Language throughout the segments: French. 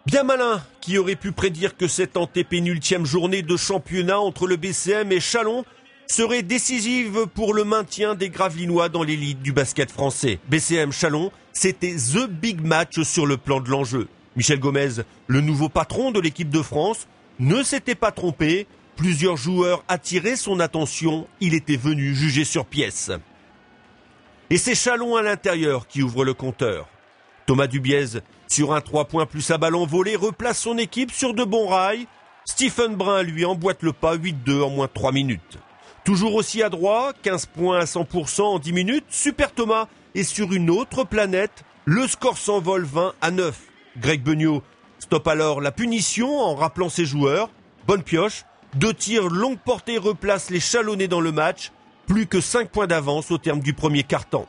Bien malin qui aurait pu prédire que cette antépénultième journée de championnat entre le BCM et Châlons serait décisive pour le maintien des Gravelinois dans l'élite du basket français. BCM Châlons, c'était the big match sur le plan de l'enjeu. Michel Gomez, le nouveau patron de l'équipe de France, ne s'était pas trompé. Plusieurs joueurs attiraient son attention. Il était venu juger sur pièce. Et c'est Châlons à l'intérieur qui ouvre le compteur. Thomas Dubiez, sur un 3 points plus à ballon volé, replace son équipe sur de bons rails. Stephen Brun, lui, emboîte le pas 8-2 en moins de 3 minutes. Toujours aussi adroit, 15 points à 100% en 10 minutes, Super Thomas est sur une autre planète. Le score s'envole 20-9. Greg Beugnot stoppe alors la punition en rappelant ses joueurs. Bonne pioche, 2 tirs longue portée replacent les Chalonnais dans le match. Plus que 5 points d'avance au terme du premier quart-temps.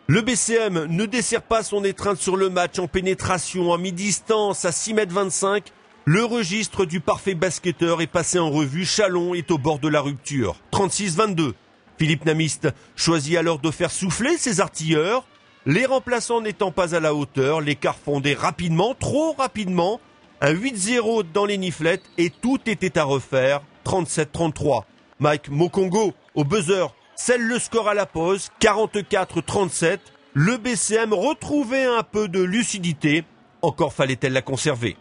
Le BCM ne dessert pas son étreinte sur le match en pénétration, en mi-distance à 6,25 m. Le registre du parfait basketteur est passé en revue. Châlons est au bord de la rupture. 36-22. Philippe Namiste choisit alors de faire souffler ses artilleurs. Les remplaçants n'étant pas à la hauteur, l'écart fondait rapidement, trop rapidement. Un 8-0 dans les niflettes et tout était à refaire. 37-33. Mike Mokongo au buzzer scelle le score à la pause, 44-37. Le BCM retrouvait un peu de lucidité. Encore fallait-elle la conserver.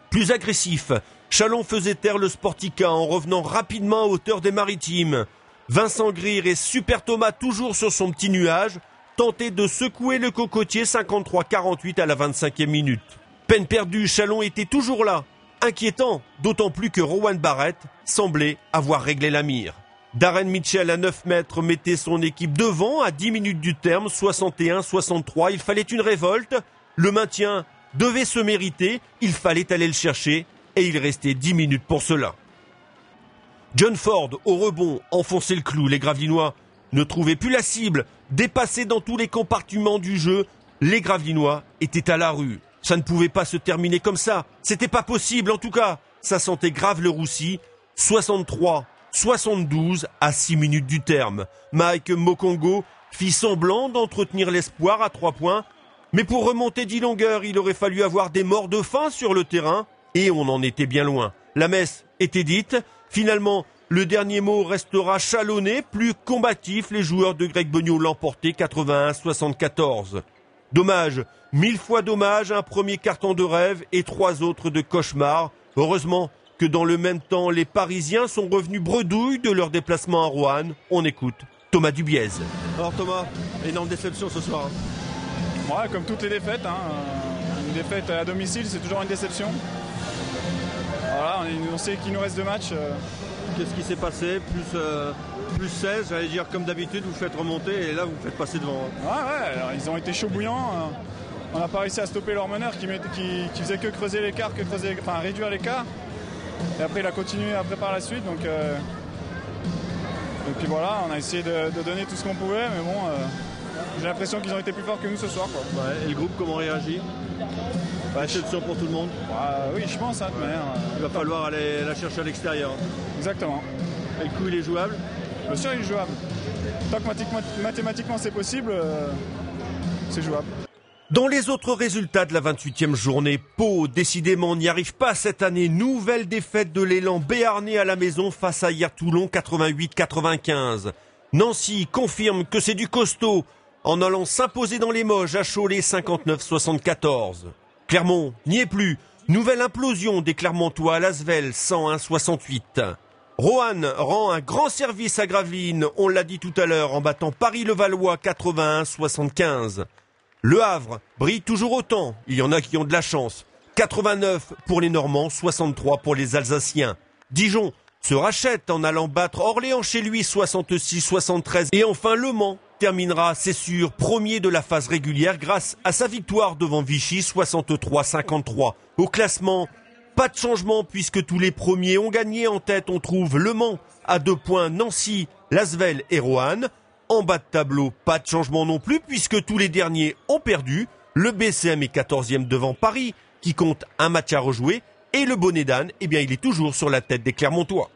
Plus agressif, Châlons faisait taire le Sportica en revenant rapidement à hauteur des Maritimes. Vincent Greer et Super Thomas, toujours sur son petit nuage, tentaient de secouer le cocotier 53-48 à la 25e minute. Peine perdue, Châlons était toujours là. Inquiétant, d'autant plus que Rowan Barrett semblait avoir réglé la mire. Darren Mitchell à 9 mètres mettait son équipe devant à 10 minutes du terme, 61-63. Il fallait une révolte. Le maintien devait se mériter. Il fallait aller le chercher et il restait 10 minutes pour cela. John Ford au rebond enfonçait le clou. Les Gravelinois ne trouvaient plus la cible. Dépassés dans tous les compartiments du jeu, les Gravelinois étaient à la rue. Ça ne pouvait pas se terminer comme ça. C'était pas possible, en tout cas. Ça sentait grave le roussi. 63-72 à 6 minutes du terme. Mike Mokongo fit semblant d'entretenir l'espoir à 3 points. Mais pour remonter 10 longueurs, il aurait fallu avoir des morts de faim sur le terrain. Et on en était bien loin. La messe était dite. Finalement, le dernier mot restera chalonné, plus combatif. Les joueurs de Greg Beugnot l'emportaient 81-74. Dommage, 1000 fois dommage, un premier carton de rêve et 3 autres de cauchemar. Heureusement que dans le même temps, les Parisiens sont revenus bredouilles de leur déplacement à Roanne. On écoute Thomas Dubiez. Alors Thomas, énorme déception ce soir. Ouais, comme toutes les défaites. Une défaite à domicile, c'est toujours une déception. Voilà, on sait qu'il nous reste 2 matchs. Qu'est-ce qui s'est passé plus 16, j'allais dire comme d'habitude, vous faites remonter et là vous faites passer devant. Ouais, alors, ils ont été chauds bouillants. On n'a pas réussi à stopper leur meneur qui faisait que creuser l'écart, réduire l'écart. Et après il a continué après par la suite. Donc voilà, on a essayé de donner tout ce qu'on pouvait, mais bon, j'ai l'impression qu'ils ont été plus forts que nous ce soir, quoi. Ouais, et le groupe comment réagit? Déception pour tout le monde. Oui, je pense, de toute manière. Il va falloir aller la chercher à l'extérieur. Exactement. Et le coup il est jouable? Bien sûr il est jouable. Tant que mathématiquement c'est possible, c'est jouable. Dans les autres résultats de la 28e journée, Pau, décidément, n'y arrive pas cette année. Nouvelle défaite de l'élan béarnais à la maison face à hier Toulon 88-95. Nancy confirme que c'est du costaud en allant s'imposer dans les Moges à Cholet 59-74. Clermont n'y est plus. Nouvelle implosion des Clermontois à Lasvel 101-68. Roanne rend un grand service à Gravelines, on l'a dit tout à l'heure, en battant Paris-Levallois 81-75. Le Havre brille toujours autant, il y en a qui ont de la chance. 89 pour les Normands, 63 pour les Alsaciens. Dijon se rachète en allant battre Orléans chez lui 66-73. Et enfin Le Mans terminera, c'est sûr, premier de la phase régulière grâce à sa victoire devant Vichy 63-53. Au classement, pas de changement puisque tous les premiers ont gagné. En tête, on trouve Le Mans à 2 points, Nancy, Lasvel et Roanne. En bas de tableau, pas de changement non plus puisque tous les derniers ont perdu. Le BCM est 14e devant Paris qui compte un match à rejouer. Et le bonnet d'âne, il est toujours sur la tête des Clermontois.